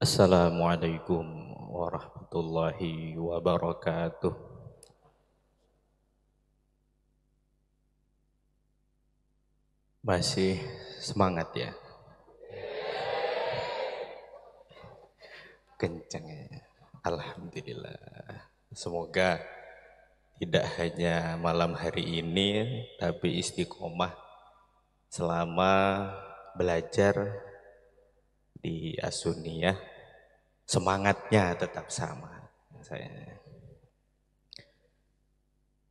Assalamualaikum warahmatullahi wabarakatuh. Masih semangat ya? Kencang ya. Alhamdulillah. Semoga tidak hanya malam hari ini, tapi istiqomah selama belajar di Asuniyah. Semangatnya tetap sama.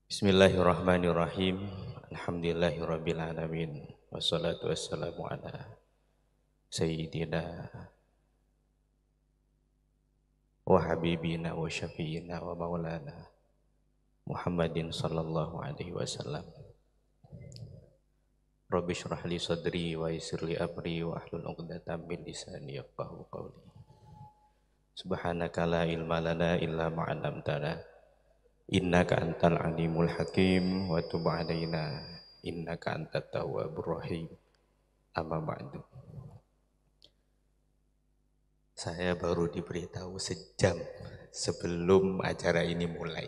Bismillahirrahmanirrahim. Alhamdulillahirrabbilalamin. Wassalatu wassalamu ala Sayyidina wa habibina wa syafiina wa maulana Muhammadin sallallahu alaihi wasallam. Rabbi shrah li sadri wa yassir li amri wa ahlul 'uqdatam min lisani yafqahu qawli. Subhanaka la ilma lana illa ma 'allamtana. Innaka antal alimul hakim wa tub 'alaina innaka antat tawwabur rahim. Amma ba'du. Saya baru diberitahu sejam sebelum acara ini mulai.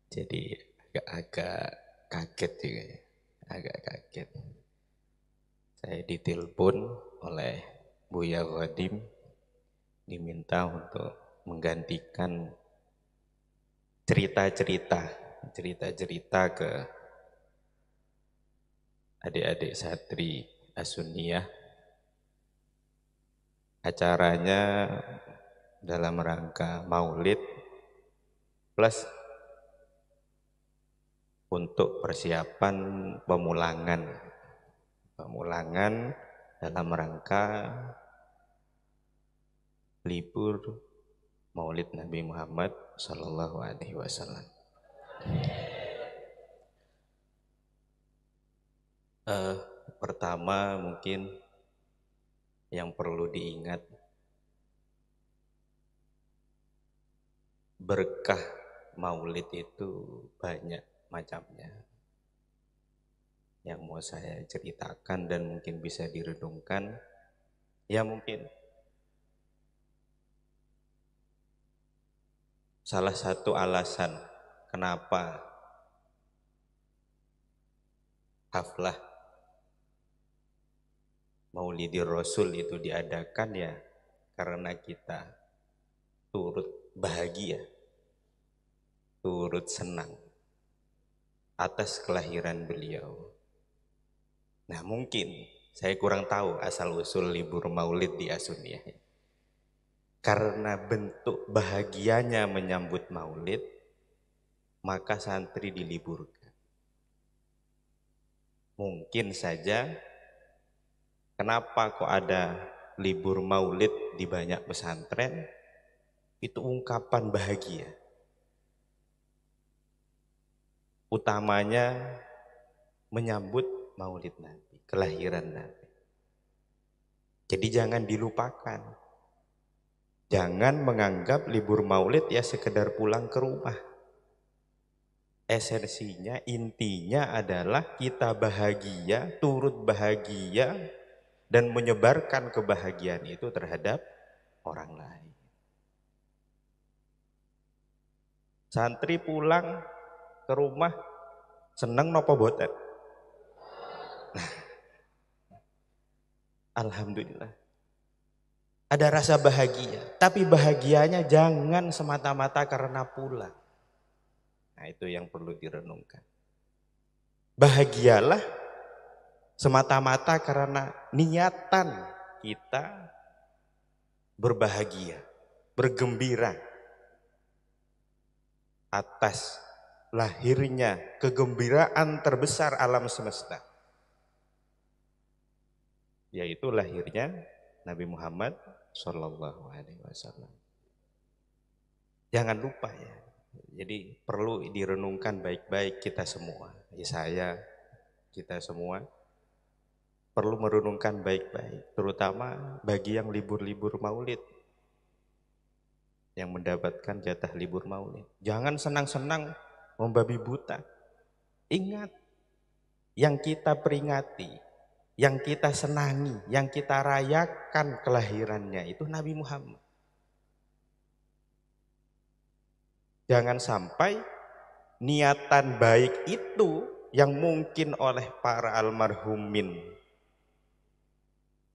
Jadi agak kaget juga ya. Agak kaget. Saya ditelepon oleh Buya Ghadim, diminta untuk menggantikan cerita-cerita ke adik-adik santri Asuniyah. Acaranya dalam rangka Maulid plus untuk persiapan pemulangan dalam rangka libur Maulid Nabi Muhammad Sallallahu Alaihi Wasallam. Pertama mungkin yang perlu diingat, berkah Maulid itu banyak macamnya. Yang mau saya ceritakan dan mungkin bisa direnungkan, ya mungkin salah satu alasan kenapa haflah Maulidir Rasul itu diadakan ya karena kita turut bahagia, turut senang atas kelahiran beliau. Nah mungkin saya kurang tahu asal-usul libur Maulid di Asuniyah. Karena bentuk bahagianya menyambut Maulid, maka santri diliburkan. Mungkin saja kenapa kok ada libur Maulid di banyak pesantren, itu ungkapan bahagia. Utamanya menyambut Maulid Nabi, kelahiran Nabi. Jadi jangan dilupakan. Jangan menganggap libur Maulid ya sekedar pulang ke rumah. Esensinya, intinya adalah kita bahagia, turut bahagia, dan menyebarkan kebahagiaan itu terhadap orang lain. Santri pulang ke rumah seneng nopo boten? Nah, alhamdulillah. Ada rasa bahagia, tapi bahagianya jangan semata-mata karena pulang. Nah, itu yang perlu direnungkan. Bahagialah semata-mata karena niatan kita berbahagia, bergembira atas lahirnya kegembiraan terbesar alam semesta, yaitu lahirnya Nabi Muhammad Sallallahu Alaihi Wasallam. Jangan lupa ya. Jadi perlu direnungkan baik-baik kita semua. Ya kita semua perlu merenungkan baik-baik, terutama bagi yang libur-libur Maulid, yang mendapatkan jatah libur Maulid. Jangan senang-senang membabi buta. Ingat, yang kita peringati yang kita senangi, yang kita rayakan kelahirannya itu Nabi Muhammad. Jangan sampai niatan baik itu yang mungkin oleh para almarhumin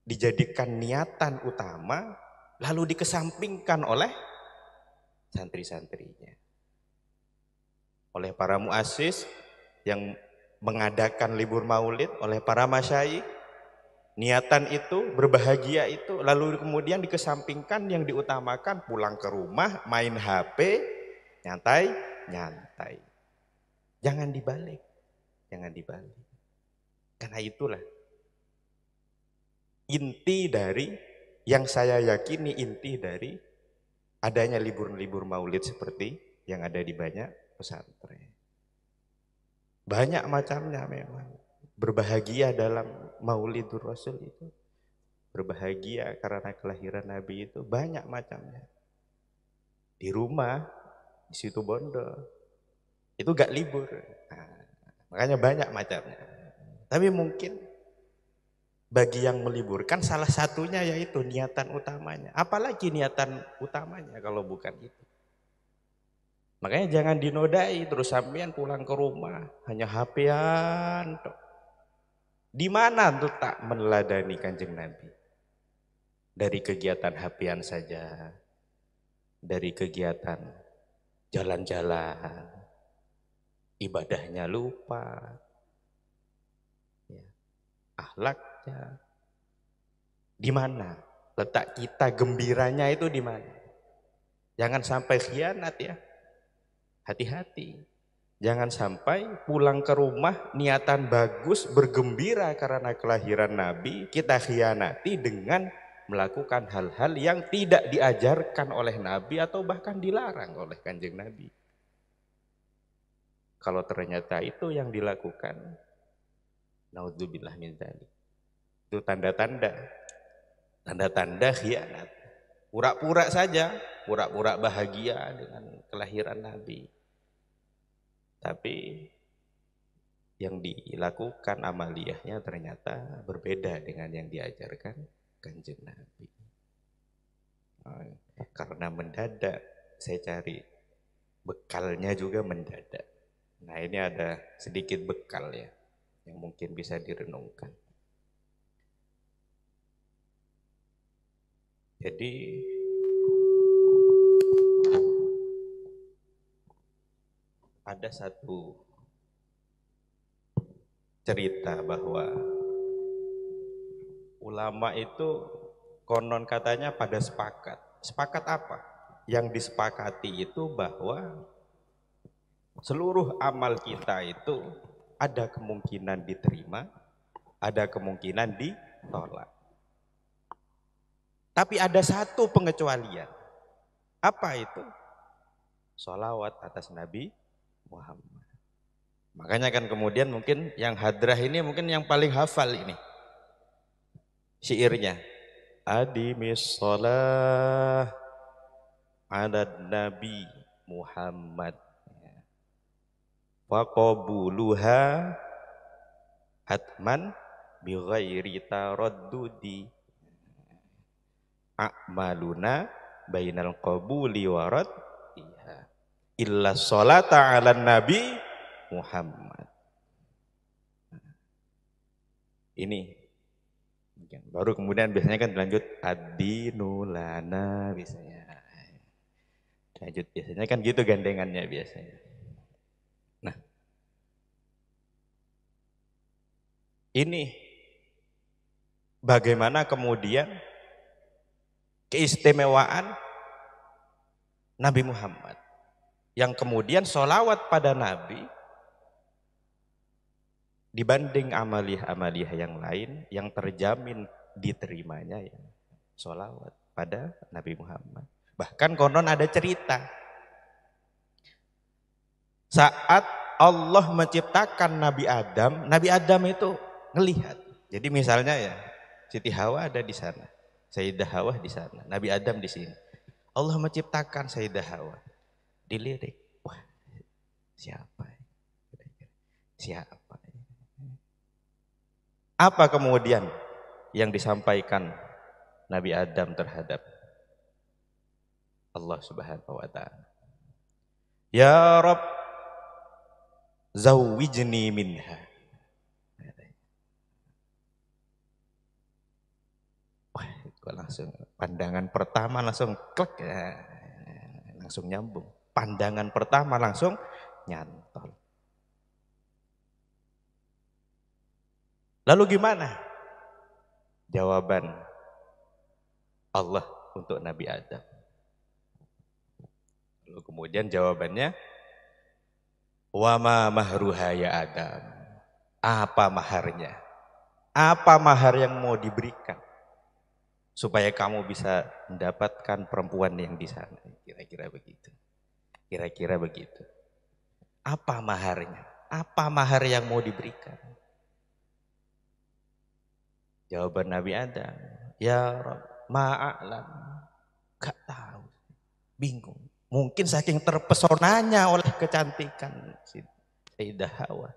dijadikan niatan utama, lalu dikesampingkan oleh santri-santrinya. Oleh para muassis yang mengadakan libur maulid, oleh para masyayikh, niatan itu, berbahagia itu, lalu kemudian dikesampingkan, yang diutamakan pulang ke rumah, main HP, nyantai. Jangan dibalik, jangan dibalik. Karena itulah inti dari, yang saya yakini inti dari adanya libur-libur maulid seperti yang ada di banyak pesantren. Banyak macamnya memang. Berbahagia dalam Maulidur Rasul itu. Berbahagia karena kelahiran Nabi itu banyak macamnya. Di rumah, di situ Bondo, itu gak libur. Nah, makanya banyak macamnya. Tapi mungkin bagi yang meliburkan salah satunya yaitu niatan utamanya. Apalagi niatan utamanya kalau bukan itu. Makanya jangan dinodai terus sampean pulang ke rumah hanya HP-an. Di mana tuh tak meneladani Kanjeng Nabi? Dari kegiatan HP-an saja, dari kegiatan jalan-jalan, ibadahnya lupa, ya, akhlaknya. Di mana letak kita gembiranya itu di mana? Jangan sampai khianat ya. Hati-hati. Jangan sampai pulang ke rumah niatan bagus, bergembira karena kelahiran Nabi, kita khianati dengan melakukan hal-hal yang tidak diajarkan oleh Nabi atau bahkan dilarang oleh Kanjeng Nabi. Kalau ternyata itu yang dilakukan, naudzubillah min dzalik. Itu tanda-tanda khianat. Pura-pura saja, pura-pura bahagia dengan kelahiran Nabi. Tapi yang dilakukan amaliyahnya ternyata berbeda dengan yang diajarkan Kanjeng Nabi. Karena mendadak saya cari bekalnya juga mendadak. Nah ini ada sedikit bekal ya yang mungkin bisa direnungkan. Jadi ada satu cerita bahwa ulama itu konon katanya pada sepakat. Sepakat apa? Yang disepakati itu bahwa seluruh amal kita itu ada kemungkinan diterima, ada kemungkinan ditolak. Tapi ada satu pengecualian. Apa itu? Sholawat atas Nabi Muhammad. Makanya kan kemudian mungkin yang hadrah ini mungkin yang paling hafal ini. Syairnya. Adimis sholah ala Nabi Muhammad. Faqabuluha hatman bi ghairi taraddudi. A'maluna bainal qabuli wa raddiha illa sholata ala Nabi Muhammad. Ini baru kemudian biasanya kan dilanjut ad-dinu lana biasanya. Lanjut biasanya kan gitu gandengannya biasanya. Nah, ini bagaimana kemudian keistimewaan Nabi Muhammad yang kemudian sholawat pada Nabi dibanding amaliyah-amaliyah yang lain yang terjamin diterimanya ya sholawat pada Nabi Muhammad. Bahkan konon ada cerita saat Allah menciptakan Nabi Adam itu ngelihat. Jadi misalnya ya Siti Hawa ada di sana, Sayyidah Hawa di sana, Nabi Adam di sini. Allah menciptakan Sayyidah Hawa. Dilirik, wah siapa? Siapa? Apa kemudian yang disampaikan Nabi Adam terhadap Allah Subhanahu wa taala? Ya Rabb, zawwijni minha. Wah, kok langsung pandangan pertama langsung klik ya, langsung nyambung. Pandangan pertama langsung nyantol. Lalu gimana jawaban Allah untuk Nabi Adam? Lalu kemudian jawabannya, wa ma mahruha ya Adam. Apa maharnya? Apa mahar yang mau diberikan supaya kamu bisa mendapatkan perempuan yang di sana? Kira-kira begitu. Kira-kira begitu. Apa maharnya? Apa mahar yang mau diberikan? Jawaban Nabi Adam, ya Rabb, ma'alam. Gak tahu. Bingung. Mungkin saking terpesonanya oleh kecantikan Sayyidah Hawa.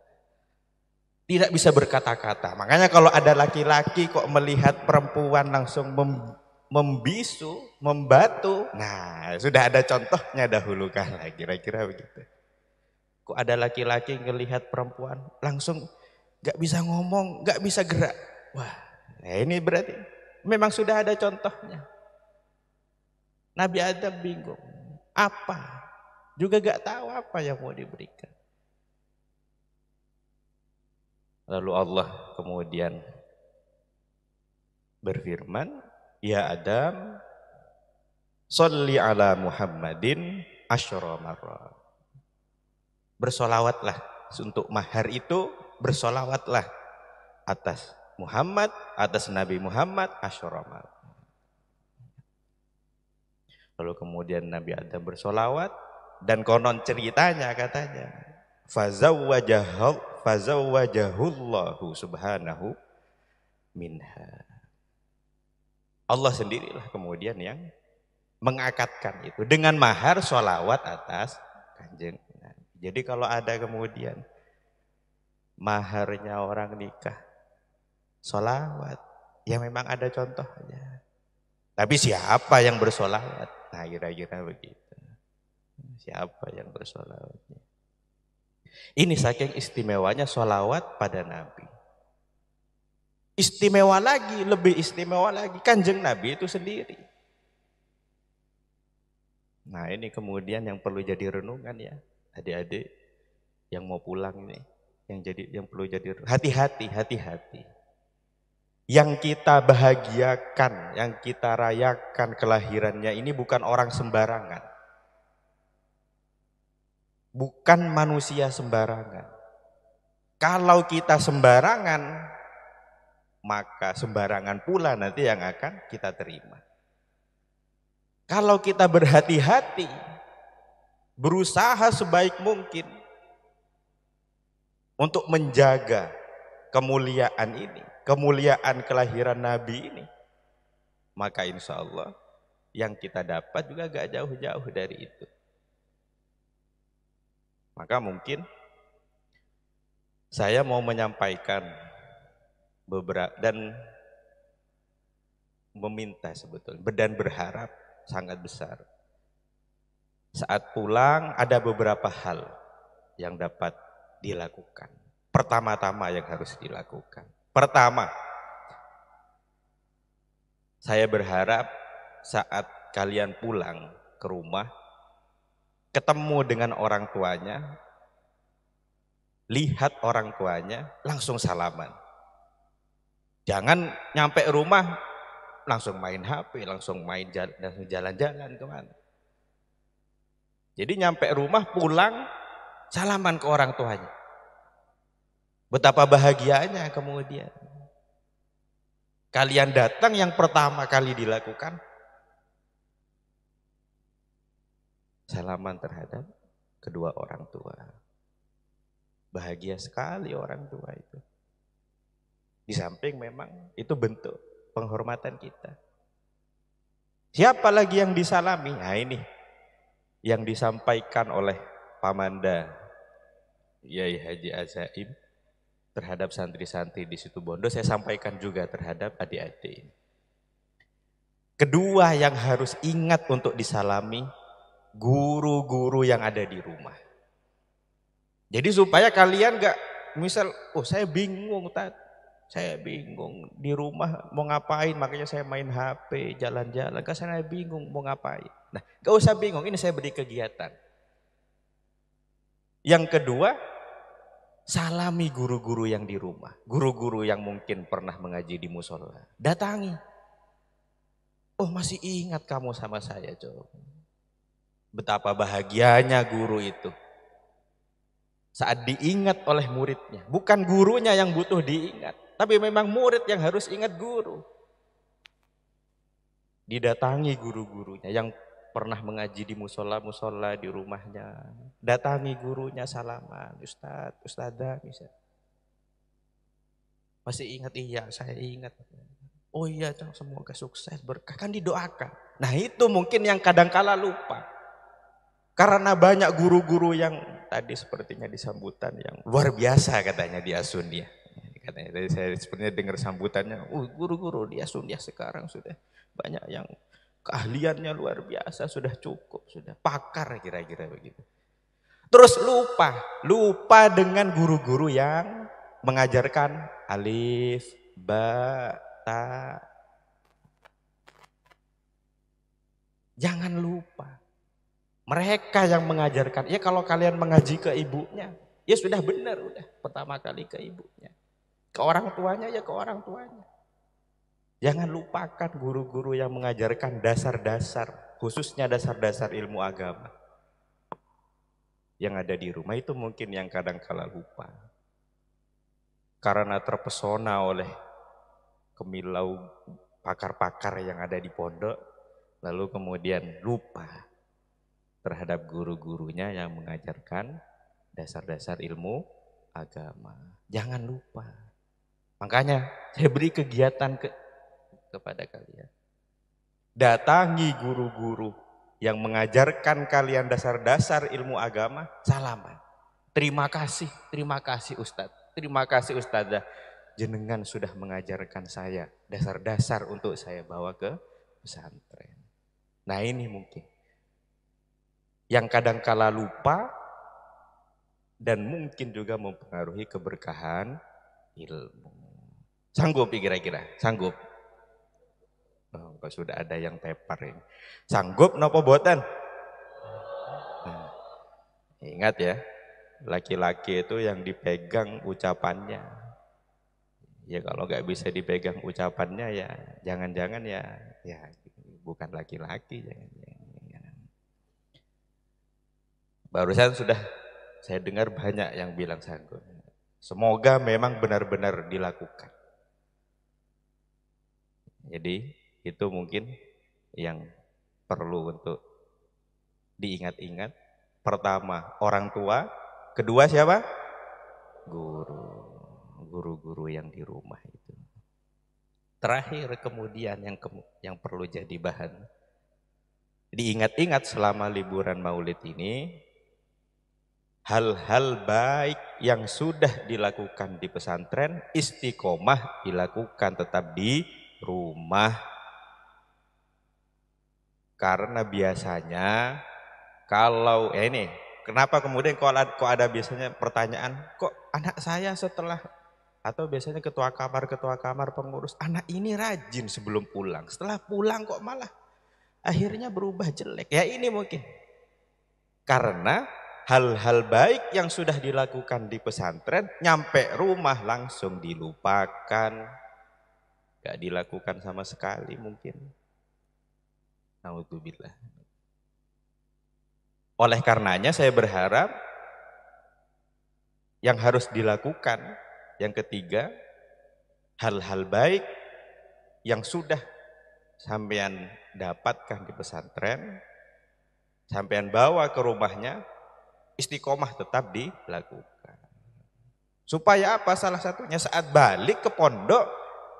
Tidak bisa berkata-kata. Makanya kalau ada laki-laki kok melihat perempuan langsung membisu, membatu. Nah, sudah ada contohnya dahulu kala, kira-kira begitu. Kok ada laki-laki ngelihat perempuan langsung gak bisa ngomong, gak bisa gerak. Wah, nah ini berarti memang sudah ada contohnya. Nabi Adam bingung. Apa? Juga gak tahu apa yang mau diberikan. Lalu Allah kemudian berfirman, ya Adam, sholli ala Muhammadin asyra marra. Bersolawatlah untuk mahar itu, bersolawatlah atas Muhammad, atas Nabi Muhammad asyra marra. Lalu kemudian Nabi Adam bersolawat, dan konon ceritanya katanya, fazawwajahullahu subhanahu minha. Allah sendirilah kemudian yang mengakadkan itu dengan mahar sholawat atas Kanjeng Nabi. Jadi kalau ada kemudian maharnya orang nikah sholawat, ya memang ada contohnya. Tapi siapa yang bersolawat? Nah, kira-kira begitu. Siapa yang bersolawatnya? Ini saking istimewanya sholawat pada Nabi. Istimewa lagi, lebih istimewa lagi Kanjeng Nabi itu sendiri. Nah, ini kemudian yang perlu jadi renungan ya, adik-adik yang mau pulang ini, yang perlu jadi hati-hati. Yang kita bahagiakan, yang kita rayakan kelahirannya ini bukan orang sembarangan. Bukan manusia sembarangan. Kalau kita sembarangan, maka sembarangan pula nanti yang akan kita terima. Kalau kita berhati-hati, berusaha sebaik mungkin untuk menjaga kemuliaan ini, kemuliaan kelahiran Nabi ini, maka insya Allah yang kita dapat juga gak jauh-jauh dari itu. Maka mungkin saya mau menyampaikan beberapa dan meminta sebetulnya dan berharap sangat besar. Saat pulang ada beberapa hal yang dapat dilakukan. Pertama-tama yang harus dilakukan. Pertama, saya berharap saat kalian pulang ke rumah, ketemu dengan orang tuanya, lihat orang tuanya, langsung salaman. Jangan nyampe rumah, langsung main HP, langsung jalan-jalan kemana. Jadi nyampe rumah, pulang, salaman ke orang tuanya. Betapa bahagianya kemudian. Kalian datang yang pertama kali dilakukan, salaman terhadap kedua orang tua. Bahagia sekali orang tua itu. Di samping memang itu bentuk penghormatan kita. Siapa lagi yang disalami? Nah ini yang disampaikan oleh Pamanda Yai Haji Azaim terhadap santri-santri di Situbondo, saya sampaikan juga terhadap adik-adik. Kedua yang harus ingat untuk disalami, guru-guru yang ada di rumah. Jadi supaya kalian gak, misal, oh saya bingung, saya bingung di rumah mau ngapain, makanya saya main HP, jalan-jalan, kan saya bingung mau ngapain. Nah, gak usah bingung, ini saya beri kegiatan. Yang kedua, salami guru-guru yang di rumah, guru-guru yang mungkin pernah mengaji di musola, datangi. Oh masih ingat kamu sama saya, coba. Betapa bahagianya guru itu saat diingat oleh muridnya. Bukan gurunya yang butuh diingat, tapi memang murid yang harus ingat guru. Didatangi guru-gurunya yang pernah mengaji di musola-musola di rumahnya. Datangi gurunya, salaman, Ustadz, Ustadzah misalnya. Masih ingat? Iya, saya ingat. Oh iya, semoga sukses, berkah, kan didoakan. Nah itu mungkin yang kadangkala lupa. Karena banyak guru-guru yang tadi sepertinya di sambutan yang luar biasa katanya di Asundia. Katanya tadi saya sepertinya dengar sambutannya, guru-guru di Asundia sekarang sudah banyak yang keahliannya luar biasa, sudah cukup, sudah pakar kira-kira begitu. Terus lupa dengan guru-guru yang mengajarkan alif, ba, ta. Jangan lupa. Mereka yang mengajarkan. Ya kalau kalian mengaji ke ibunya, ya sudah benar, udah pertama kali ke ibunya. Ke orang tuanya ya ke orang tuanya. Jangan lupakan guru-guru yang mengajarkan dasar-dasar, khususnya dasar-dasar ilmu agama. Yang ada di rumah itu mungkin yang kadang kala lupa. Karena terpesona oleh kemilau pakar-pakar yang ada di pondok, lalu kemudian lupa terhadap guru-gurunya yang mengajarkan dasar-dasar ilmu agama. Jangan lupa. Makanya saya beri kegiatan kepada kalian. Datangi guru-guru yang mengajarkan kalian dasar-dasar ilmu agama, salaman. Terima kasih Ustadz. Terima kasih Ustadzah. Jenengan sudah mengajarkan saya dasar-dasar untuk saya bawa ke pesantren. Nah ini mungkin yang kadangkala lupa dan mungkin juga mempengaruhi keberkahan ilmu. Sanggup kira-kira? Sanggup? Oh, kok sudah ada yang tepar ini. Sanggup nopo boten? Nah, ingat ya, laki-laki itu yang dipegang ucapannya. Ya kalau nggak bisa dipegang ucapannya ya jangan-jangan ya bukan laki-laki. Barusan sudah saya dengar banyak yang bilang sanggup. Semoga memang benar-benar dilakukan. Jadi itu mungkin yang perlu untuk diingat-ingat. Pertama orang tua, kedua siapa? Guru-guru yang di rumah itu. Terakhir kemudian yang perlu jadi bahan diingat-ingat selama liburan Maulid ini, hal-hal baik yang sudah dilakukan di pesantren, istiqomah dilakukan tetap di rumah. Karena biasanya kalau ini, kenapa kemudian kok ada biasanya pertanyaan, kok anak saya setelah, atau biasanya ketua kamar pengurus, anak ini rajin sebelum pulang, setelah pulang kok malah akhirnya berubah jelek. Ya ini mungkin karena hal-hal baik yang sudah dilakukan di pesantren, nyampe rumah langsung dilupakan, gak dilakukan sama sekali mungkin. Naudzubillah. Oleh karenanya saya berharap yang harus dilakukan, yang ketiga, hal-hal baik yang sudah sampean dapatkan di pesantren, sampean bawa ke rumahnya, istiqomah tetap dilakukan. Supaya apa? Salah satunya saat balik ke pondok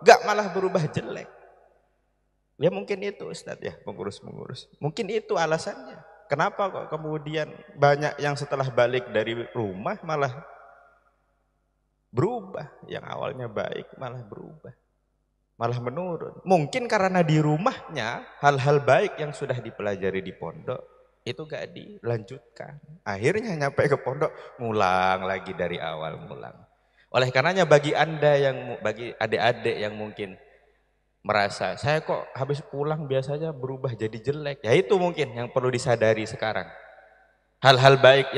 gak malah berubah jelek. Ya mungkin itu Ustadz ya, pengurus-pengurus. Mungkin itu alasannya. Kenapa kok kemudian banyak yang setelah balik dari rumah malah Berubah, yang awalnya baik malah berubah, malah menurun. Mungkin karena di rumahnya hal-hal baik yang sudah dipelajari di pondok itu gak dilanjutkan. Akhirnya nyampe ke pondok, ngulang lagi dari awal, ngulang. Oleh karenanya bagi adik-adik yang mungkin merasa saya kok habis pulang biasanya berubah jadi jelek, ya itu mungkin yang perlu disadari sekarang. Hal-hal baik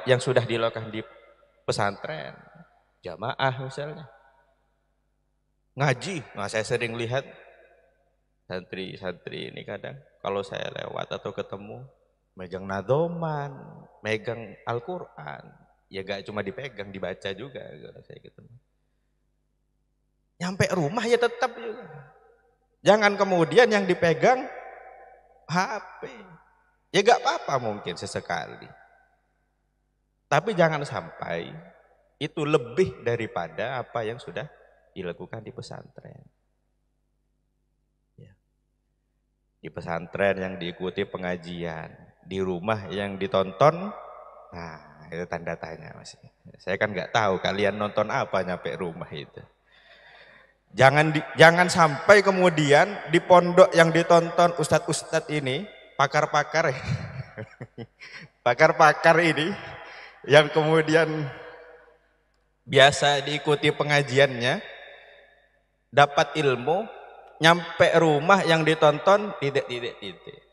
yang sudah dilakukan di pesantren, jamaah misalnya, ngaji. Nah, saya sering lihat santri-santri ini kadang kalau saya lewat atau ketemu megang nadoman, megang Al-Quran, ya gak cuma dipegang, dibaca juga kalau saya ketemu. Nyampe rumah ya tetap juga. Jangan kemudian yang dipegang HP. Ya gak apa-apa mungkin sesekali. Tapi jangan sampai itu lebih daripada apa yang sudah dilakukan di pesantren. Ya. Di pesantren yang diikuti pengajian, di rumah yang ditonton, nah itu tanda tanya Mas. Saya kan nggak tahu kalian nonton apa nyampe rumah itu. Jangan sampai kemudian di pondok yang ditonton ustadz-ustadz ini, pakar-pakar pakar-pakar ini yang kemudian biasa diikuti pengajiannya, dapat ilmu, nyampe rumah yang ditonton titik.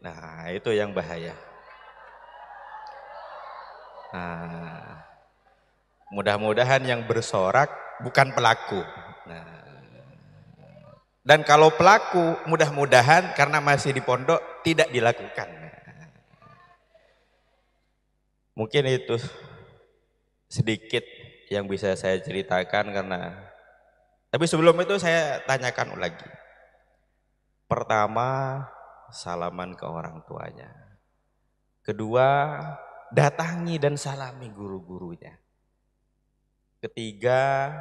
Nah itu yang bahaya. Nah, mudah-mudahan yang bersorak bukan pelaku. Nah, dan kalau pelaku mudah-mudahan karena masih di pondok tidak dilakukan. Mungkin itu sedikit yang bisa saya ceritakan tapi sebelum itu saya tanyakan lagi. Pertama, salaman ke orang tuanya. Kedua, datangi dan salami guru-gurunya. Ketiga,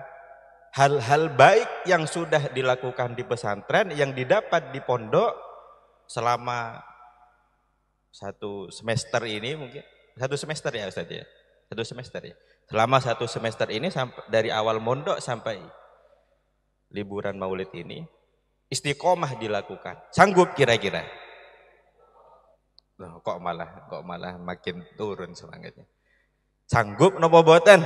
hal-hal baik yang sudah dilakukan di pesantren yang didapat di pondok selama 1 semester ini, mungkin 1 semester ya Ustaz ya, 1 semester ya. Selama 1 semester ini dari awal mondok sampai liburan Maulid ini istiqomah dilakukan. Sanggup kira-kira? Loh, kok malah makin turun semangatnya. Sanggup nopo boten?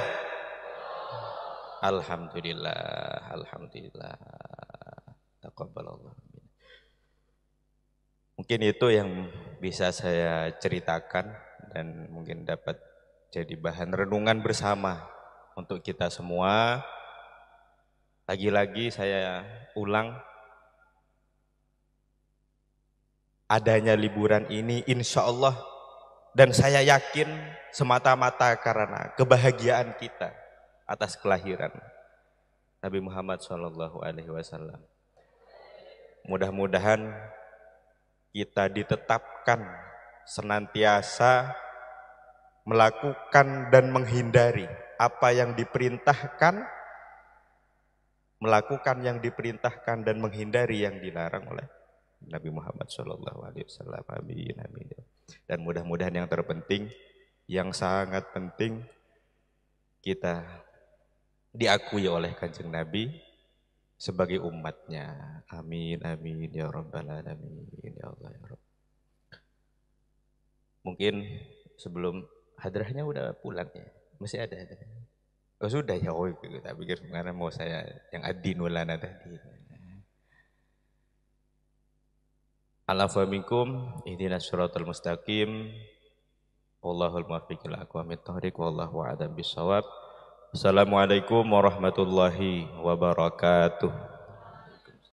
Alhamdulillah. Taqabbalallah. Mungkin itu yang bisa saya ceritakan dan mungkin dapat jadi bahan renungan bersama untuk kita semua. Lagi-lagi saya ulang, adanya liburan ini insya Allah, dan saya yakin semata-mata karena kebahagiaan kita atas kelahiran Nabi Muhammad SAW. Mudah-mudahan kita ditetapkan senantiasa melakukan dan menghindari apa yang diperintahkan, melakukan yang diperintahkan dan menghindari yang dilarang oleh Nabi Muhammad SAW. Amin. Dan mudah-mudahan yang terpenting, yang sangat penting, kita diakui oleh Kanjeng Nabi sebagai umatnya. Amin ya rabbal alamin ya Allah ya Rabb. Mungkin sebelum hadrahnya udah pulang ya, masih ada. Oh sudah ya, kita pikir karena mau saya yang adinulana tadi. Alafu minkum ihdinas siratal mustaqim. Wallahul muwaffiq ila aqwamit thoriq wallahu a'lam bissawab. Assalamualaikum warahmatullahi wabarakatuh.